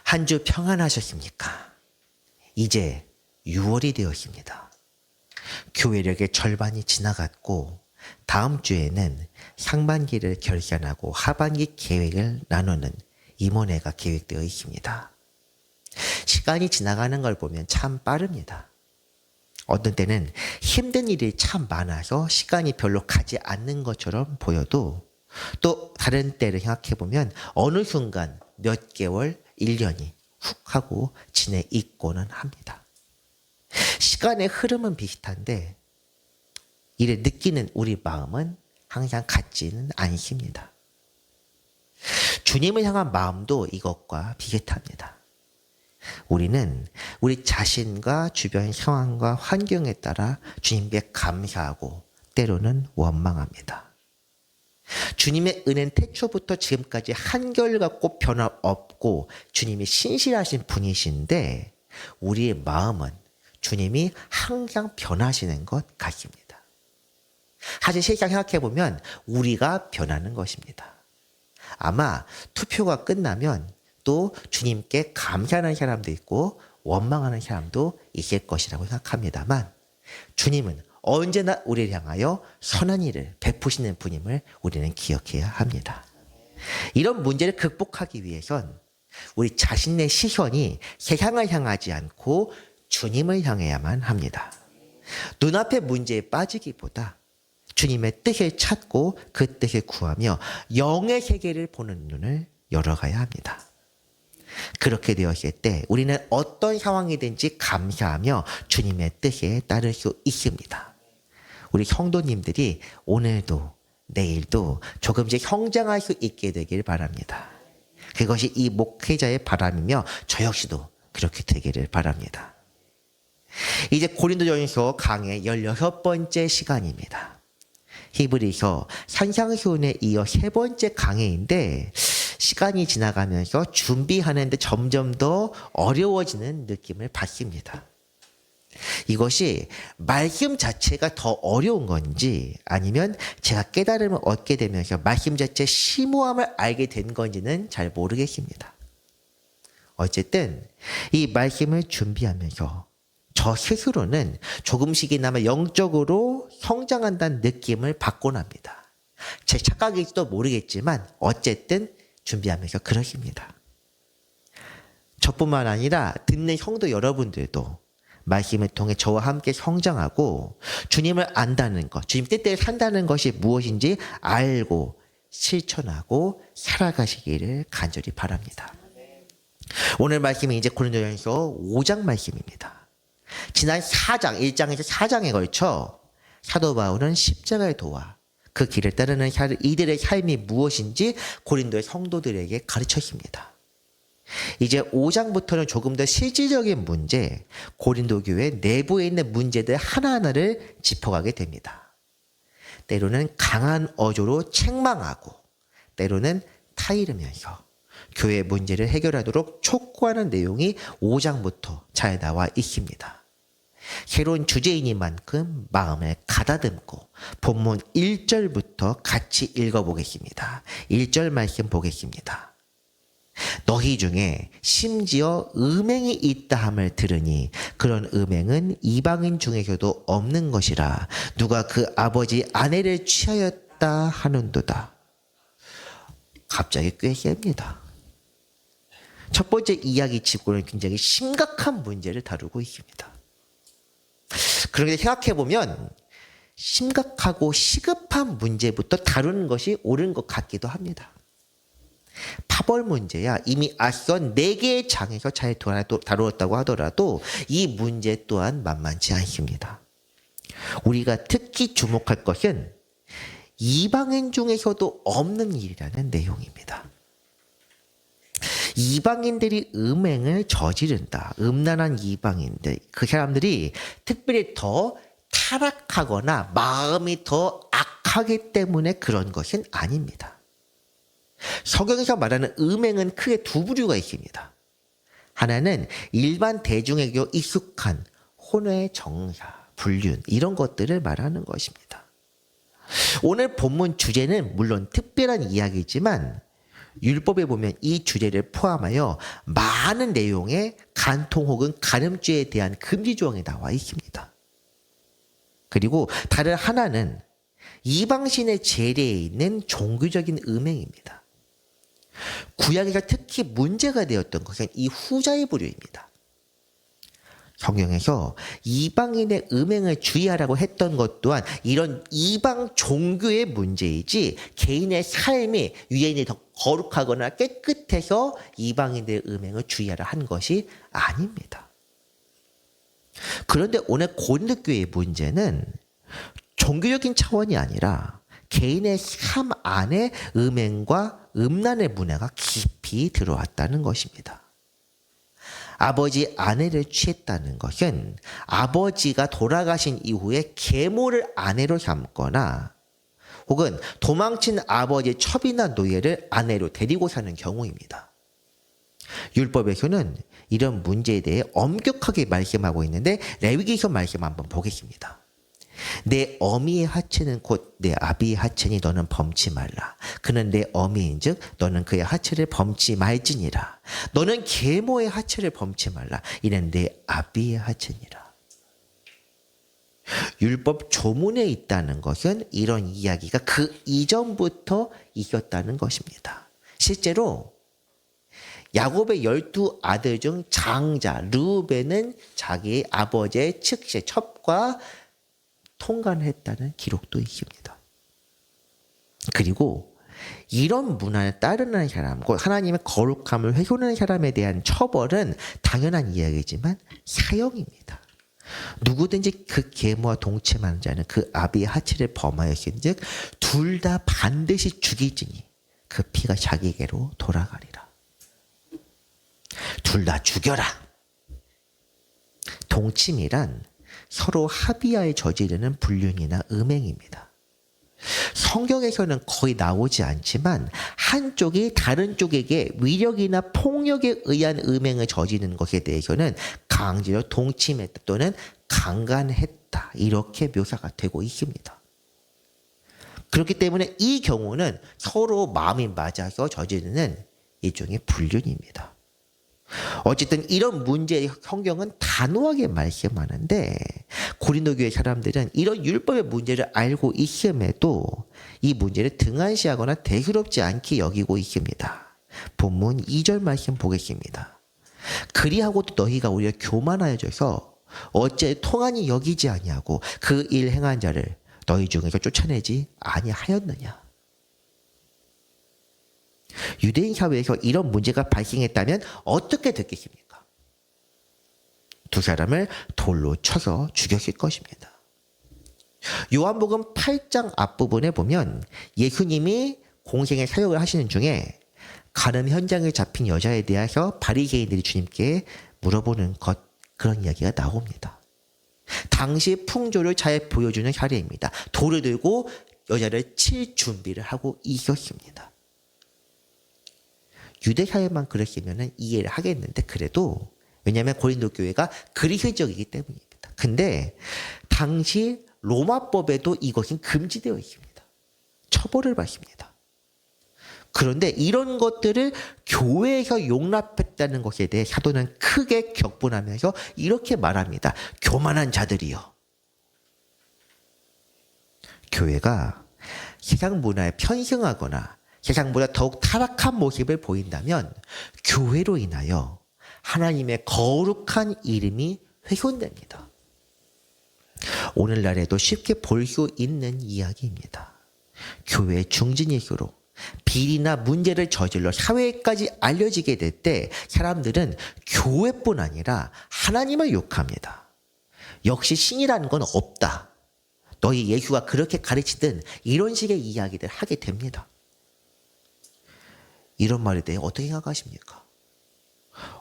한 주 평안하셨습니까? 이제 6월이 되었습니다. 교회력의 절반이 지나갔고 다음 주에는 상반기를 결산하고 하반기 계획을 나누는 임원회가 계획되어 있습니다. 시간이 지나가는 걸 보면 참 빠릅니다. 어떤 때는 힘든 일이 참 많아서 시간이 별로 가지 않는 것처럼 보여도 또 다른 때를 생각해 보면 어느 순간 몇 개월, 1년이 훅 하고 지내 있고는 합니다. 시간의 흐름은 비슷한데 이를 느끼는 우리 마음은 항상 같지는 않습니다. 주님을 향한 마음도 이것과 비슷합니다. 우리는 우리 자신과 주변 상황과 환경에 따라 주님께 감사하고 때로는 원망합니다. 주님의 은혜는 태초부터 지금까지 한결같고 변함없고 주님이 신실하신 분이신데 우리의 마음은 주님이 항상 변하시는 것 같습니다. 사실 실상 생각해보면 우리가 변하는 것입니다. 아마 투표가 끝나면 또 주님께 감사하는 사람도 있고 원망하는 사람도 있을 것이라고 생각합니다만 주님은 언제나 우리를 향하여 선한 일을 베푸시는 분임을 우리는 기억해야 합니다. 이런 문제를 극복하기 위해선 우리 자신의 시선이 세상을 향하지 않고 주님을 향해야만 합니다. 눈앞의 문제에 빠지기보다 주님의 뜻을 찾고 그 뜻을 구하며 영의 세계를 보는 눈을 열어가야 합니다. 그렇게 되었을 때 우리는 어떤 상황이든지 감사하며 주님의 뜻에 따를 수 있습니다. 우리 성도님들이 오늘도 내일도 조금씩 성장할 수 있게 되길 바랍니다. 그것이 이 목회자의 바람이며 저 역시도 그렇게 되기를 바랍니다. 이제 고린도전서 강의 16번째 시간입니다. 히브리서 산상수훈에 이어 3번째 강의인데 시간이 지나가면서 준비하는데 점점 더 어려워지는 느낌을 받습니다. 이것이 말씀 자체가 더 어려운 건지 아니면 제가 깨달음을 얻게 되면서 말씀 자체의 심오함을 알게 된 건지는 잘 모르겠습니다. 어쨌든 이 말씀을 준비하면서 저 스스로는 조금씩이나마 영적으로 성장한다는 느낌을 받곤 합니다. 제 착각일지도 모르겠지만 어쨌든 준비하면서 그러십니다. 저뿐만 아니라 듣는 성도 여러분들도 말씀을 통해 저와 함께 성장하고 주님을 안다는 것, 주님 뜻대로 산다는 것이 무엇인지 알고 실천하고 살아가시기를 간절히 바랍니다. 오늘 말씀은 이제 고린도전서 5장 말씀입니다. 지난 4장, 1장에서 4장에 걸쳐 사도 바울은 십자가의 도와 그 길을 따르는 이들의 삶이 무엇인지 고린도의 성도들에게 가르쳤습니다. 이제 5장부터는 조금 더 실질적인 문제, 고린도 교회 내부에 있는 문제들 하나하나를 짚어가게 됩니다. 때로는 강한 어조로 책망하고 때로는 타이르면서 교회 문제를 해결하도록 촉구하는 내용이 5장부터 잘 나와 있습니다. 새로운 주제이니만큼 마음을 가다듬고 본문 1절부터 같이 읽어보겠습니다. 1절 말씀 보겠습니다. 너희 중에 심지어 음행이 있다 함을 들으니 그런 음행은 이방인 중에서도 없는 것이라 누가 그 아버지 아내를 취하였다 하는도다. 갑자기 꽤 셉니다. 첫 번째 이야기 치고는 굉장히 심각한 문제를 다루고 있습니다. 그런데 생각해보면 심각하고 시급한 문제부터 다루는 것이 옳은 것 같기도 합니다. 파벌 문제야 이미 앞선 4개의 장에서 잘 다루었다고 하더라도 이 문제 또한 만만치 않습니다. 우리가 특히 주목할 것은 이방인 중에서도 없는 일이라는 내용입니다. 이방인들이 음행을 저지른다. 음란한 이방인들. 그 사람들이 특별히 더 타락하거나 마음이 더 악하기 때문에 그런 것은 아닙니다. 성경에서 말하는 음행은 크게 2부류가 있습니다. 하나는 일반 대중에게 익숙한 혼외, 정사, 불륜 이런 것들을 말하는 것입니다. 오늘 본문 주제는 물론 특별한 이야기지만 율법에 보면 이 주제를 포함하여 많은 내용의 간통 혹은 간음죄에 대한 금지 조항이 나와 있습니다. 그리고 다른 하나는 이방신의 제례에 있는 종교적인 음행입니다. 구약에서 특히 문제가 되었던 것은 이 후자의 부류입니다. 성경에서 이방인의 음행을 주의하라고 했던 것 또한 이런 이방 종교의 문제이지 개인의 삶이 유대인이 더 거룩하거나 깨끗해서 이방인의 음행을 주의하라 한 것이 아닙니다. 그런데 오늘 고린도 교회의 문제는 종교적인 차원이 아니라 개인의 삶 안에 음행과 음란의 문화가 깊이 들어왔다는 것입니다. 아버지 아내를 취했다는 것은 아버지가 돌아가신 이후에 계모를 아내로 삼거나 혹은 도망친 아버지의 첩이나 노예를 아내로 데리고 사는 경우입니다. 율법에서는 이런 문제에 대해 엄격하게 말씀하고 있는데 레위기서 말씀 한번 보겠습니다. 내 어미의 하체는 곧 내 아비의 하체니 너는 범치 말라. 그는 내 어미인즉 너는 그의 하체를 범치 말지니라. 너는 계모의 하체를 범치 말라. 이는 내 아비의 하체니라. 율법 조문에 있다는 것은 이런 이야기가 그 이전부터 있었다는 것입니다. 실제로 야곱의 12 아들 중 장자 르우벤은 자기의 아버지의 측세 첩과 통관했다는 기록도 있습니다. 그리고 이런 문화에 따르는 사람, 하나님의 거룩함을 훼손하는 사람에 대한 처벌은 당연한 이야기지만 사형입니다. 누구든지 그 계모와 동침하는 자는 그 아비의 하체를 범하였은즉 둘 다 반드시 죽이지니 그 피가 자기에게로 돌아가리라. 둘 다 죽여라. 동침이란 서로 합의하에 저지르는 불륜이나 음행입니다. 성경에서는 거의 나오지 않지만 한쪽이 다른 쪽에게 위력이나 폭력에 의한 음행을 저지르는 것에 대해서는 강제로 동침했다 또는 강간했다 이렇게 묘사가 되고 있습니다. 그렇기 때문에 이 경우는 서로 마음이 맞아서 저지르는 일종의 불륜입니다. 어쨌든 이런 문제에 성경은 단호하게 말씀하는데 고린도 교회 사람들은 이런 율법의 문제를 알고 있음에도 이 문제를 등한시하거나 대수롭지 않게 여기고 있습니다. 본문 2절 말씀 보겠습니다. 그리하고도 너희가 오히려 교만하여져서 어째 통한이 여기지 아니하고 그 일 행한 자를 너희 중에서 쫓아내지 아니하였느냐. 유대인 사회에서 이런 문제가 발생했다면 어떻게 됐겠습니까? 두 사람을 돌로 쳐서 죽였을 것입니다. 요한복음 8장 앞부분에 보면 예수님이 공생의 사역을 하시는 중에 간음 현장에 잡힌 여자에 대해서 바리새인들이 주님께 물어보는 그런 이야기가 나옵니다. 당시 풍조를 잘 보여주는 사례입니다. 돌을 들고 여자를 칠 준비를 하고 있었습니다. 유대사회만 그랬으면 이해를 하겠는데 그래도 왜냐하면 고린도 교회가 그리스적이기 때문입니다. 근데 당시 로마법에도 이것은 금지되어 있습니다. 처벌을 받습니다. 그런데 이런 것들을 교회에서 용납했다는 것에 대해 사도는 크게 격분하면서 이렇게 말합니다. 교만한 자들이여. 교회가 세상 문화에 편승하거나 세상보다 더욱 타락한 모습을 보인다면 교회로 인하여 하나님의 거룩한 이름이 훼손됩니다. 오늘날에도 쉽게 볼 수 있는 이야기입니다. 교회의 중진일수록 비리나 문제를 저질러 사회까지 알려지게 될 때 사람들은 교회뿐 아니라 하나님을 욕합니다. 역시 신이라는 건 없다. 너희 예수가 그렇게 가르치든 이런 식의 이야기를 하게 됩니다. 이런 말에 대해 어떻게 생각하십니까?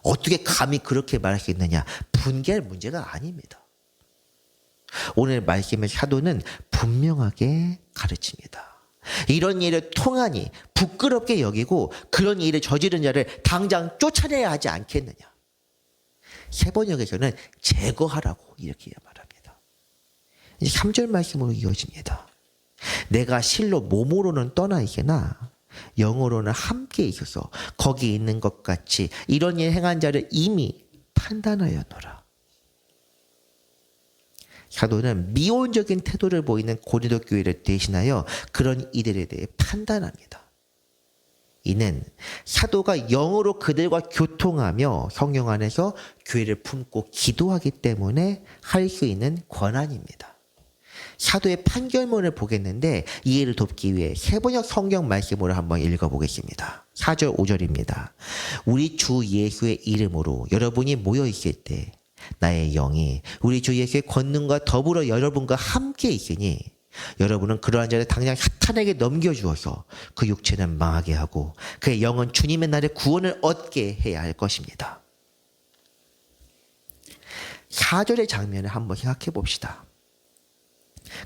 어떻게 감히 그렇게 말할 수 있느냐? 분개할 문제가 아닙니다. 오늘 말씀의 사도는 분명하게 가르칩니다. 이런 일을 통하니 부끄럽게 여기고 그런 일을 저지른 자를 당장 쫓아내야 하지 않겠느냐? 세번역에서는 제거하라고 이렇게 말합니다. 이제 3절 말씀으로 이어집니다. 내가 실로 몸으로는 떠나 있으나 영으로는 함께 있어서 거기 있는 것 같이 이런 일 행한 자를 이미 판단하였노라. 사도는 미온적인 태도를 보이는 고린도 교회를 대신하여 그런 이들에 대해 판단합니다. 이는 사도가 영으로 그들과 교통하며 성령 안에서 교회를 품고 기도하기 때문에 할 수 있는 권한입니다. 사도의 판결문을 보겠는데 이해를 돕기 위해 세번역 성경 말씀으로 한번 읽어보겠습니다. 4절 5절입니다. 우리 주 예수의 이름으로 여러분이 모여있을 때 나의 영이 우리 주 예수의 권능과 더불어 여러분과 함께 있으니 여러분은 그러한 자를 당장 사탄에게 넘겨주어서 그 육체는 망하게 하고 그의 영은 주님의 날에 구원을 얻게 해야 할 것입니다. 4절의 장면을 한번 생각해 봅시다.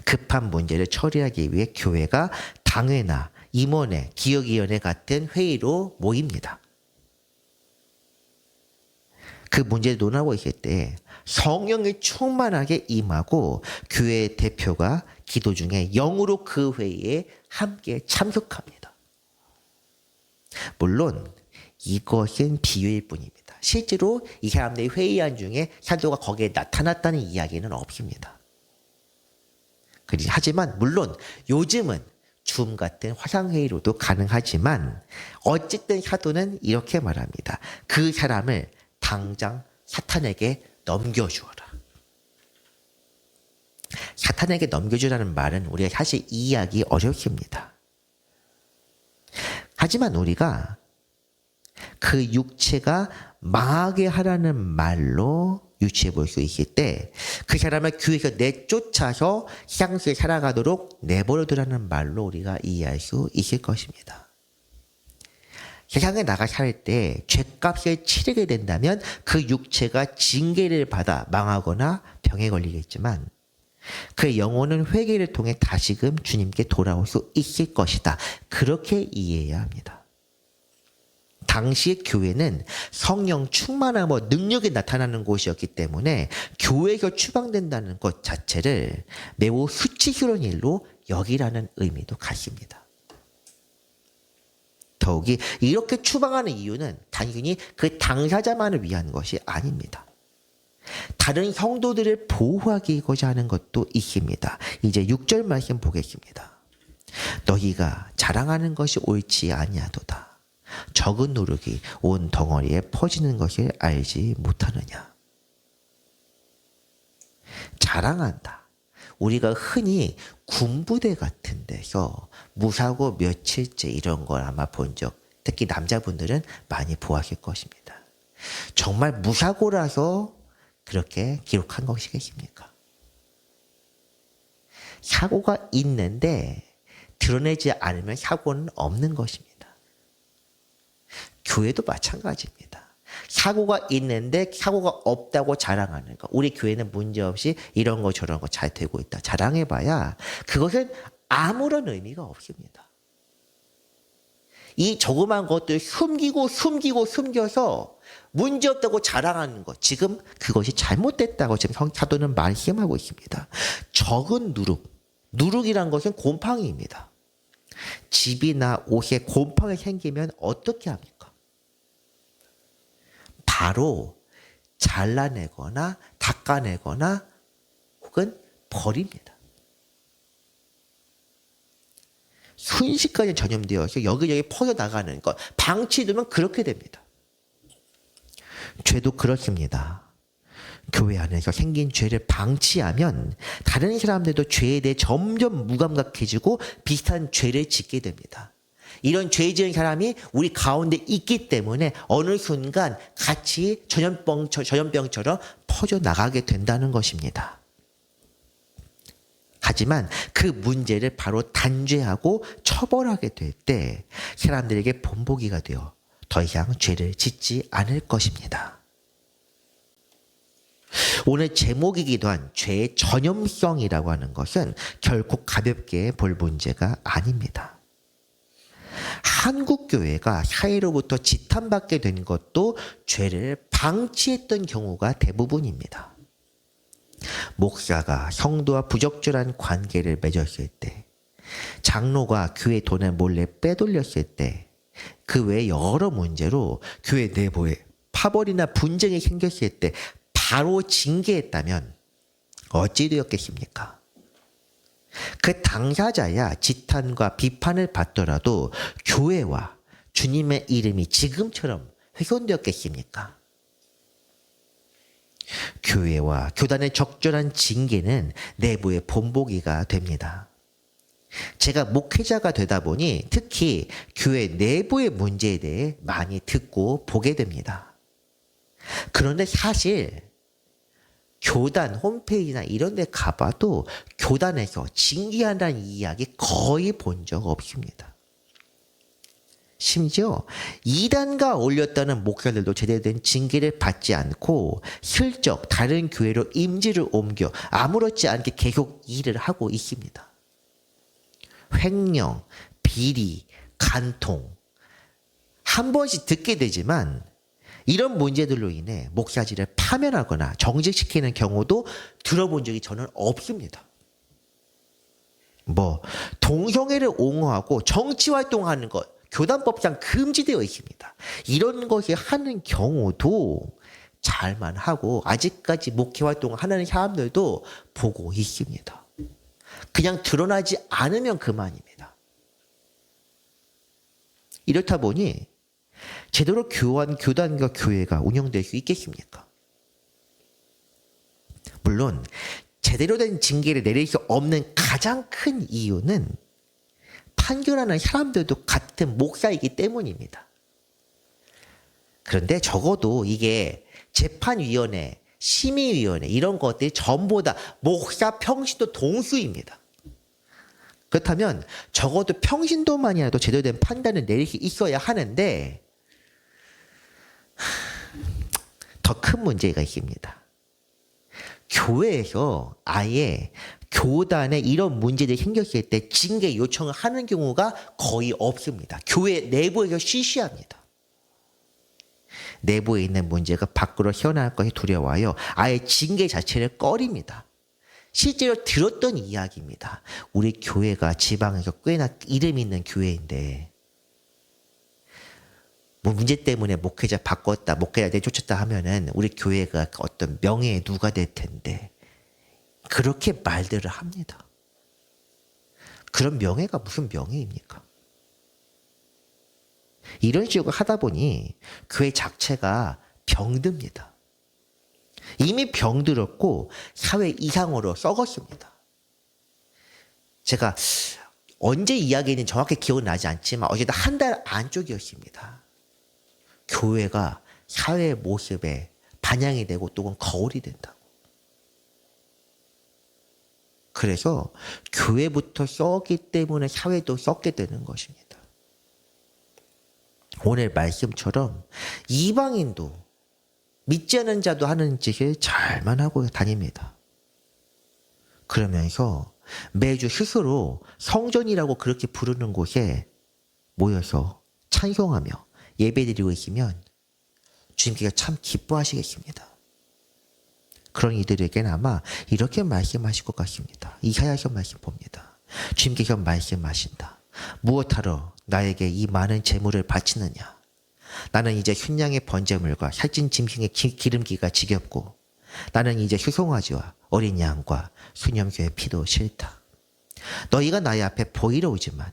급한 문제를 처리하기 위해 교회가 당회나 임원회, 기억위원회 같은 회의로 모입니다. 그 문제를 논하고 있을 때 성령이 충만하게 임하고 교회 대표가 기도 중에 영으로 그 회의에 함께 참석합니다. 물론 이것은 비유일 뿐입니다. 실제로 이 사람들이 회의한 중에 사도가 거기에 나타났다는 이야기는 없습니다. 하지만 물론 요즘은 줌 같은 화상회의로도 가능하지만 어쨌든 사도는 이렇게 말합니다. 그 사람을 당장 사탄에게 넘겨주어라. 사탄에게 넘겨주라는 말은 우리가 사실 이해하기 어렵습니다. 하지만 우리가 그 육체가 망하게 하라는 말로 유추해 볼 수 있을 때 그 사람을 교회에서 내쫓아서 향수에 살아가도록 내버려두라는 말로 우리가 이해할 수 있을 것입니다. 세상에 나가 살 때 죗값을 치르게 된다면 그 육체가 징계를 받아 망하거나 병에 걸리겠지만 그의 영혼은 회개를 통해 다시금 주님께 돌아올 수 있을 것이다. 그렇게 이해해야 합니다. 당시의 교회는 성령 충만함과 능력이 나타나는 곳이었기 때문에 교회가 추방된다는 것 자체를 매우 수치스러운 일로 여기라는 의미도 같습니다. 더욱이 이렇게 추방하는 이유는 단순히 그 당사자만을 위한 것이 아닙니다. 다른 성도들을 보호하기고자 하는 것도 있습니다. 이제 6절 말씀 보겠습니다. 너희가 자랑하는 것이 옳지 아니하도다. 적은 누룩이 온 덩어리에 퍼지는 것을 알지 못하느냐. 자랑한다. 우리가 흔히 군부대 같은 데서 무사고 며칠째 이런 걸 아마 본 적, 특히 남자분들은 많이 보았을 것입니다. 정말 무사고라서 그렇게 기록한 것이겠습니까? 사고가 있는데 드러내지 않으면 사고는 없는 것입니다. 교회도 마찬가지입니다. 사고가 있는데 사고가 없다고 자랑하는 거. 우리 교회는 문제없이 이런 거 저런 거 잘 되고 있다. 자랑해봐야 그것은 아무런 의미가 없습니다. 이 조그만 것들 숨겨서 문제없다고 자랑하는 것. 지금 그것이 잘못됐다고 지금 사도는 말씀하고 있습니다. 적은 누룩이란 것은 곰팡이입니다. 집이나 옷에 곰팡이 생기면 어떻게 합니까? 바로 잘라내거나 닦아내거나 혹은 버립니다. 순식간에 전염되어서 여기저기 퍼져나가는 것. 방치되면 그렇게 됩니다. 죄도 그렇습니다. 교회 안에서 생긴 죄를 방치하면 다른 사람들도 죄에 대해 점점 무감각해지고 비슷한 죄를 짓게 됩니다. 이런 죄 지은 사람이 우리 가운데 있기 때문에 어느 순간 같이 전염병처럼 퍼져나가게 된다는 것입니다. 하지만 그 문제를 바로 단죄하고 처벌하게 될 때 사람들에게 본보기가 되어 더 이상 죄를 짓지 않을 것입니다. 오늘 제목이기도 한 죄의 전염성이라고 하는 것은 결코 가볍게 볼 문제가 아닙니다. 한국 교회가 사회로부터 지탄받게 된 것도 죄를 방치했던 경우가 대부분입니다. 목사가 성도와 부적절한 관계를 맺었을 때 장로가 교회 돈을 몰래 빼돌렸을 때 그 외 여러 문제로 교회 내부에 파벌이나 분쟁이 생겼을 때 바로 징계했다면 어찌 되었겠습니까? 그 당사자야 지탄과 비판을 받더라도 교회와 주님의 이름이 지금처럼 훼손되었겠습니까? 교회와 교단의 적절한 징계는 내부의 본보기가 됩니다. 제가 목회자가 되다 보니 특히 교회 내부의 문제에 대해 많이 듣고 보게 됩니다. 그런데 사실 교단 홈페이지나 이런 데 가봐도 교단에서 징계한다는 이야기 거의 본 적 없습니다. 심지어 이단가 올렸다는 목사들도 제대로 된 징계를 받지 않고 슬쩍 다른 교회로 임지를 옮겨 아무렇지 않게 계속 일을 하고 있습니다. 횡령, 비리, 간통 한 번씩 듣게 되지만 이런 문제들로 인해 목사직을 파면하거나 정직시키는 경우도 들어본 적이 저는 없습니다. 동성애를 옹호하고 정치활동하는 것 교단법상 금지되어 있습니다. 이런 것을 하는 경우도 잘만 하고 아직까지 목회활동을 하는 사람들도 보고 있습니다. 그냥 드러나지 않으면 그만입니다. 이렇다 보니 제대로 교단과 교회가 운영될 수 있겠습니까? 물론 제대로 된 징계를 내릴 수 없는 가장 큰 이유는 판결하는 사람들도 같은 목사이기 때문입니다. 그런데 적어도 이게 재판위원회, 심의위원회 이런 것들이 전부 다 목사 평신도 동수입니다. 그렇다면 적어도 평신도만이라도 제대로 된 판단을 내릴 수 있어야 하는데 더 큰 문제가 있습니다. 교회에서 아예 교단에 이런 문제들이 생겼을 때 징계 요청을 하는 경우가 거의 없습니다. 교회 내부에서 쉬쉬합니다. 내부에 있는 문제가 밖으로 튀어나올 것이 두려워요. 아예 징계 자체를 꺼립니다. 실제로 들었던 이야기입니다. 우리 교회가 지방에서 꽤나 이름 있는 교회인데 문제 때문에 목회자 바꿨다, 목회자 내쫓았다 하면은 우리 교회가 어떤 명예의 누가 될 텐데 그렇게 말들을 합니다. 그런 명예가 무슨 명예입니까? 이런 식으로 하다 보니 교회 자체가 병듭니다. 이미 병들었고 사회 이상으로 썩었습니다. 제가 언제 이야기는 정확히 기억은 나지 않지만 어제도 한 달 안쪽이었습니다. 교회가 사회의 모습에 반영이 되고 또는 거울이 된다고. 그래서 교회부터 썩기 때문에 사회도 썩게 되는 것입니다. 오늘 말씀처럼 이방인도 믿지 않은 자도 하는 짓을 잘만 하고 다닙니다. 그러면서 매주 스스로 성전이라고 그렇게 부르는 곳에 모여서 찬송하며 예배드리고 있으면 주님께서 참 기뻐하시겠습니다. 그런 이들에게는 아마 이렇게 말씀하실 것 같습니다. 이사야서 말씀 봅니다. 주님께서 말씀하신다. 무엇하러 나에게 이 많은 재물을 바치느냐? 나는 이제 순양의 번제물과 살찐 짐승의 기름기가 지겹고 나는 이제 수송아지와 어린 양과 수념교의 피도 싫다. 너희가 나의 앞에 보이러 오지만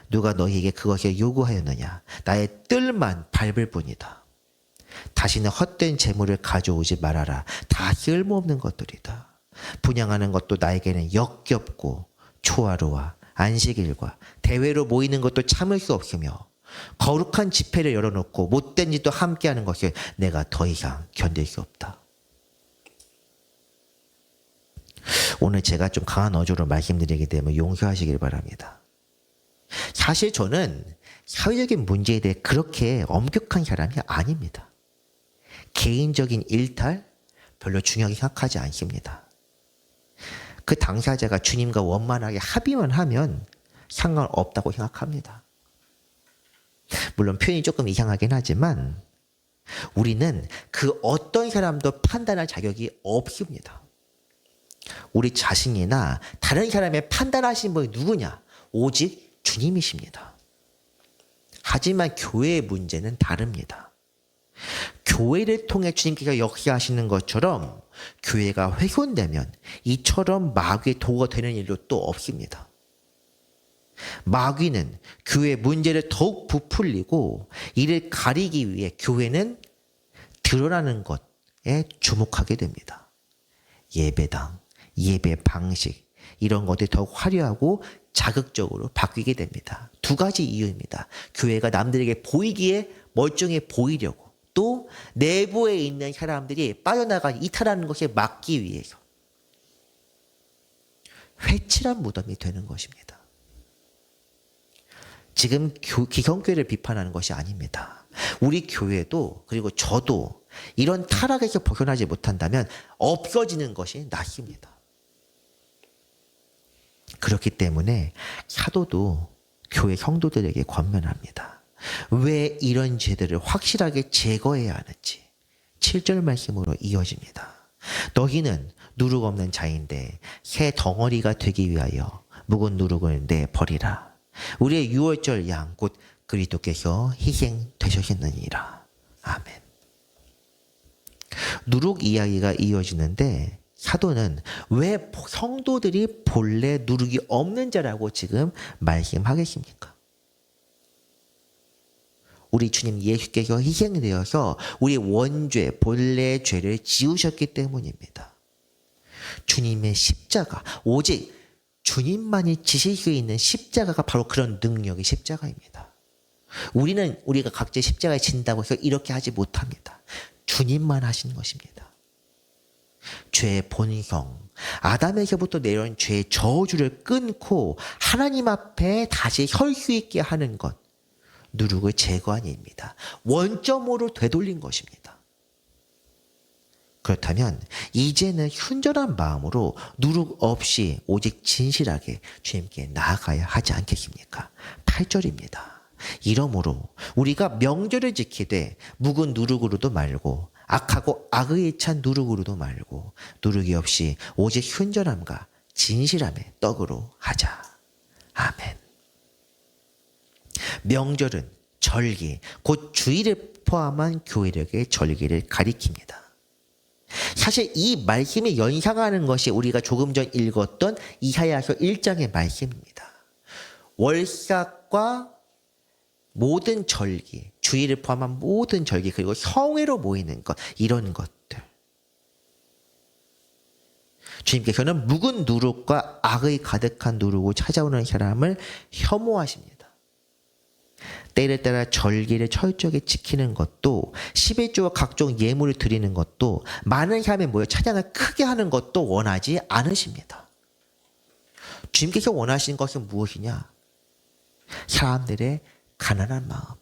누가 너희에게 그것을 요구하였느냐? 나의 뜰만 밟을 뿐이다. 다시는 헛된 재물을 가져오지 말아라. 다 쓸모없는 것들이다. 분양하는 것도 나에게는 역겹고 초하루와 안식일과 대회로 모이는 것도 참을 수 없으며 거룩한 집회를 열어놓고 못된 짓도 함께하는 것을 내가 더 이상 견딜 수 없다. 오늘 제가 좀 강한 어조로 말씀드리기 때문에 용서하시길 바랍니다. 사실 저는 사회적인 문제에 대해 그렇게 엄격한 사람이 아닙니다. 개인적인 일탈 별로 중요하게 생각하지 않습니다. 그 당사자가 주님과 원만하게 합의만 하면 상관없다고 생각합니다. 물론 표현이 조금 이상하긴 하지만 우리는 그 어떤 사람도 판단할 자격이 없습니다. 우리 자신이나 다른 사람의 판단하시는 분이 누구냐? 오직 주님이십니다. 하지만 교회의 문제는 다릅니다. 교회를 통해 주님께서 역사하시는 것처럼 교회가 훼손되면 이처럼 마귀의 도구가 되는 일도 또 없습니다. 마귀는 교회의 문제를 더욱 부풀리고 이를 가리기 위해 교회는 드러나는 것에 주목하게 됩니다. 예배당, 예배 방식 이런 것들이 더욱 화려하고 자극적으로 바뀌게 됩니다. 두 가지 이유입니다. 교회가 남들에게 보이기에 멀쩡해 보이려고, 또 내부에 있는 사람들이 빠져나가 이탈하는 것을 막기 위해서 회칠한 무덤이 되는 것입니다. 지금 기성교회를 비판하는 것이 아닙니다. 우리 교회도, 그리고 저도 이런 타락에서 벗어나지 못한다면 없어지는 것이 낫습니다. 그렇기 때문에 사도도 교회 성도들에게 권면합니다. 왜 이런 죄들을 확실하게 제거해야 하는지 7절 말씀으로 이어집니다. 너희는 누룩 없는 자인데 새 덩어리가 되기 위하여 묵은 누룩을 내버리라. 우리의 유월절 양 곧 그리스도께서 희생되셨느니라. 아멘. 누룩 이야기가 이어지는데 사도는 왜 성도들이 본래 누룩이 없는 자라고 지금 말씀하겠습니까? 우리 주님 예수께서 희생되어서 우리 원죄, 본래 죄를 지우셨기 때문입니다. 주님의 십자가, 오직 주님만이 지실 수 있는 십자가가 바로 그런 능력의 십자가입니다. 우리가 각자 십자가에 진다고 해서 이렇게 하지 못합니다. 주님만 하신 것입니다. 죄의 본성, 아담에게부터 내려온 죄의 저주를 끊고 하나님 앞에 다시 설 수 있게 하는 것, 누룩을 제거한 일입니다. 원점으로 되돌린 것입니다. 그렇다면 이제는 순전한 마음으로 누룩 없이 오직 진실하게 주님께 나아가야 하지 않겠습니까? 8절입니다. 이러므로 우리가 명절을 지키되 묵은 누룩으로도 말고 악하고 악의에 찬 누룩으로도 말고 누룩이 없이 오직 순전함과 진실함의 떡으로 하자. 아멘. 명절은 절기, 곧 주일을 포함한 교회력의 절기를 가리킵니다. 사실 이 말씀이 연상하는 것이 우리가 조금 전 읽었던 이사야서 1장의 말씀입니다. 월삭과 모든 절기, 주일을 포함한 모든 절기, 그리고 성회로 모이는 것, 이런 것들. 주님께서는 묵은 누룩과 악의 가득한 누룩을 찾아오는 사람을 혐오하십니다. 때를 따라 절기를 철저하게 지키는 것도, 11조와 각종 예물을 드리는 것도, 많은 사람이 모여 찬양을 크게 하는 것도 원하지 않으십니다. 주님께서 원하시는 것은 무엇이냐? 사람들의 가난한 마음,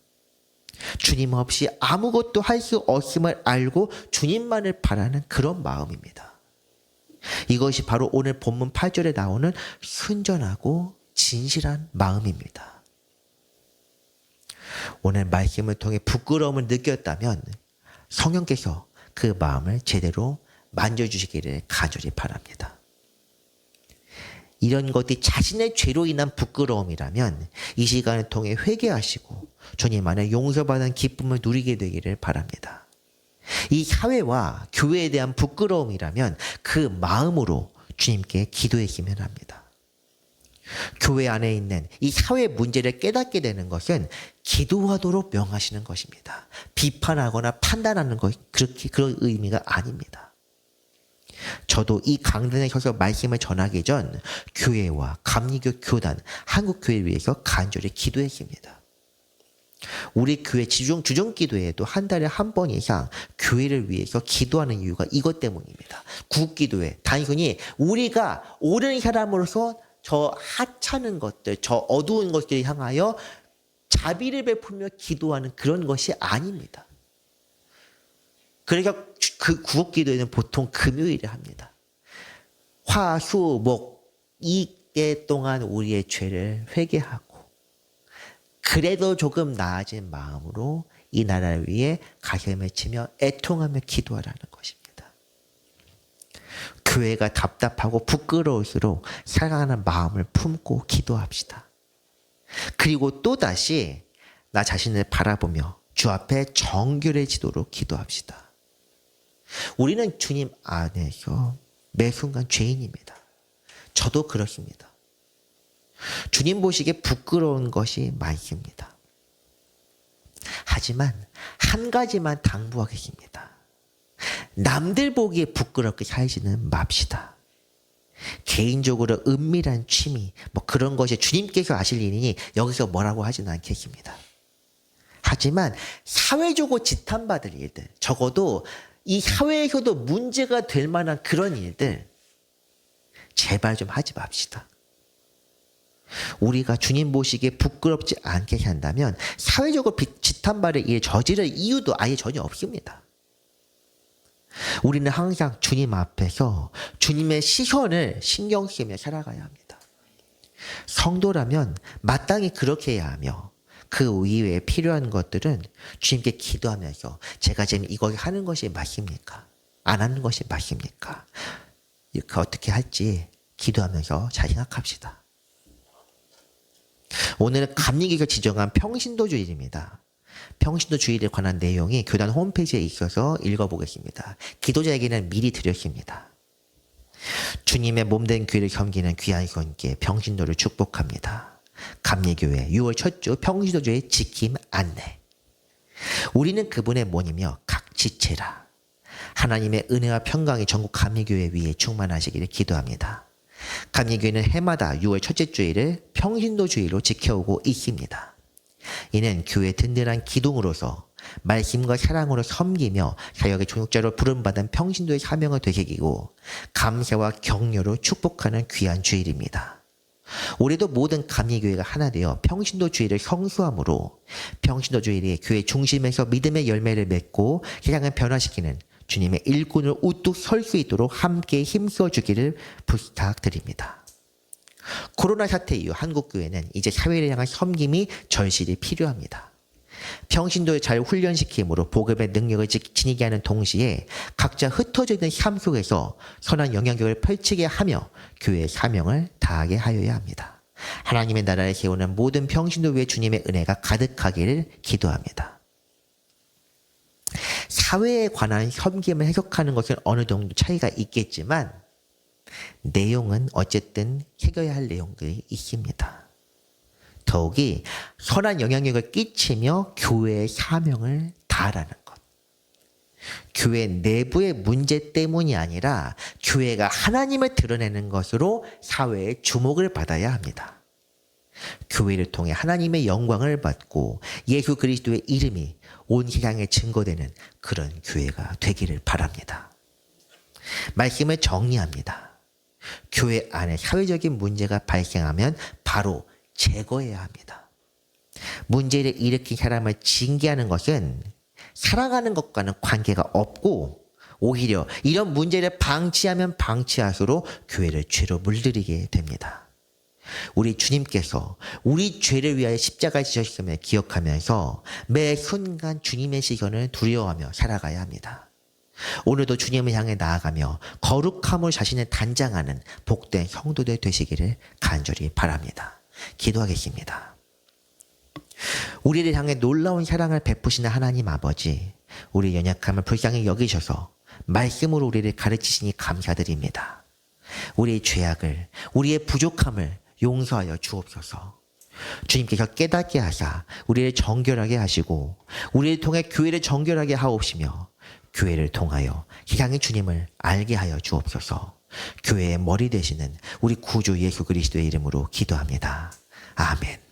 주님 없이 아무것도 할 수 없음을 알고 주님만을 바라는 그런 마음입니다. 이것이 바로 오늘 본문 8절에 나오는 순전하고 진실한 마음입니다. 오늘 말씀을 통해 부끄러움을 느꼈다면 성령께서 그 마음을 제대로 만져주시기를 간절히 바랍니다. 이런 것이 자신의 죄로 인한 부끄러움이라면 이 시간을 통해 회개하시고 주님 안에 용서받은 기쁨을 누리게 되기를 바랍니다. 이 사회와 교회에 대한 부끄러움이라면 그 마음으로 주님께 기도했으면 합니다. 교회 안에 있는 이 사회 문제를 깨닫게 되는 것은 기도하도록 명하시는 것입니다. 비판하거나 판단하는 것, 그런 의미가 아닙니다. 저도 이 강단에 서서 말씀을 전하기 전 교회와 감리교 교단, 한국교회를 위해서 간절히 기도했습니다. 우리 교회 주중기도회에도 한 달에 한 번 이상 교회를 위해서 기도하는 이유가 이것 때문입니다. 구기도회, 단순히 우리가 옳은 사람으로서 저 하찮은 것들, 저 어두운 것들을 향하여 자비를 베풀며 기도하는 그런 것이 아닙니다. 그러니까 그 구옥기도회는 보통 금요일에 합니다. 화, 수, 목 이때 동안 우리의 죄를 회개하고 그래도 조금 나아진 마음으로 이 나라를 위해 가슴을 치며 애통하며 기도하라는 것입니다. 교회가 답답하고 부끄러울수록 사랑하는 마음을 품고 기도합시다. 그리고 또다시 나 자신을 바라보며 주 앞에 정결해지도록 기도합시다. 우리는 주님 안에서 매 순간 죄인입니다. 저도 그렇습니다. 주님 보시기에 부끄러운 것이 많습니다. 하지만 한 가지만 당부하겠습니다. 남들 보기에 부끄럽게 살지는 맙시다. 개인적으로 은밀한 취미, 그런 것이 주님께서 아실 일이니 여기서 뭐라고 하지는 않겠습니다. 하지만 사회적으로 지탄받을 일들, 적어도 이 사회에서도 문제가 될 만한 그런 일들, 제발 좀 하지 맙시다. 우리가 주님 보시기에 부끄럽지 않게 한다면 사회적으로 지탄받을 일 저지를 이유도 아예 전혀 없습니다. 우리는 항상 주님 앞에서 주님의 시선을 신경 쓰며 살아가야 합니다. 성도라면 마땅히 그렇게 해야 하며 그 이외에 필요한 것들은 주님께 기도하면서 제가 지금 이걸 하는 것이 맞습니까? 안 하는 것이 맞습니까? 이렇게 어떻게 할지 기도하면서 잘 생각합시다. 오늘은 감리교에서 지정한 평신도주일입니다. 평신도주일에 관한 내용이 교단 홈페이지에 있어서 읽어보겠습니다. 기도자에게는 미리 드렸습니다. 주님의 몸된 교회를 섬기는 귀한 손께 평신도를 축복합니다. 감리교회 6월 첫 주 평신도주의 지킴 안내. 우리는 그분의 모니며 각 지체라. 하나님의 은혜와 평강이 전국 감리교회 위에 충만하시기를 기도합니다. 감리교회는 해마다 6월 첫째 주일을 평신도주일로 지켜오고 있습니다. 이는 교회 든든한 기둥으로서 말씀과 사랑으로 섬기며 사역의 조력자로 부름받은 평신도의 사명을 되새기고 감사와 격려로 축복하는 귀한 주일입니다. 올해도 모든 감리교회가 하나 되어 평신도주일을 성수함으로 평신도주일이 교회 중심에서 믿음의 열매를 맺고 세상을 변화시키는 주님의 일꾼을 우뚝 설 수 있도록 함께 힘써 주기를 부탁드립니다. 코로나 사태 이후 한국교회는 이제 사회를 향한 섬김이 절실히 필요합니다. 평신도를 잘 훈련시킴으로 복음의 능력을 지니게 하는 동시에 각자 흩어져 있는 삶 속에서 선한 영향력을 펼치게 하며 교회의 사명을 다하게 하여야 합니다. 하나님의 나라를 세우는 모든 평신도 위에 주님의 은혜가 가득하기를 기도합니다. 사회에 관한 섬김을 해석하는 것은 어느 정도 차이가 있겠지만 내용은 어쨌든 해결해야 할 내용들이 있습니다. 더욱이 선한 영향력을 끼치며 교회의 사명을 다하라는 것. 교회 내부의 문제 때문이 아니라 교회가 하나님을 드러내는 것으로 사회의 주목을 받아야 합니다. 교회를 통해 하나님의 영광을 받고 예수 그리스도의 이름이 온 세상에 증거되는 그런 교회가 되기를 바랍니다. 말씀을 정리합니다. 교회 안에 사회적인 문제가 발생하면 바로 제거해야 합니다. 문제를 일으킨 사람을 징계하는 것은 살아가는 것과는 관계가 없고 오히려 이런 문제를 방치하면 방치할수록 교회를 죄로 물들이게 됩니다. 우리 주님께서 우리 죄를 위하여 십자가에 지셨음을 기억하면서 매 순간 주님의 시선을 두려워하며 살아가야 합니다. 오늘도 주님을 향해 나아가며 거룩함으로 자신을 단장하는 복된 성도들 되시기를 간절히 바랍니다. 기도하겠습니다. 우리를 향해 놀라운 사랑을 베푸시는 하나님 아버지, 우리 연약함을 불쌍히 여기셔서 말씀으로 우리를 가르치시니 감사드립니다. 우리의 죄악을, 우리의 부족함을 용서하여 주옵소서. 주님께서 깨닫게 하사 우리를 정결하게 하시고 우리를 통해 교회를 정결하게 하옵시며 교회를 통하여 세상의 주님을 알게 하여 주옵소서. 교회의 머리 되시는 우리 구주 예수 그리스도의 이름으로 기도합니다. 아멘.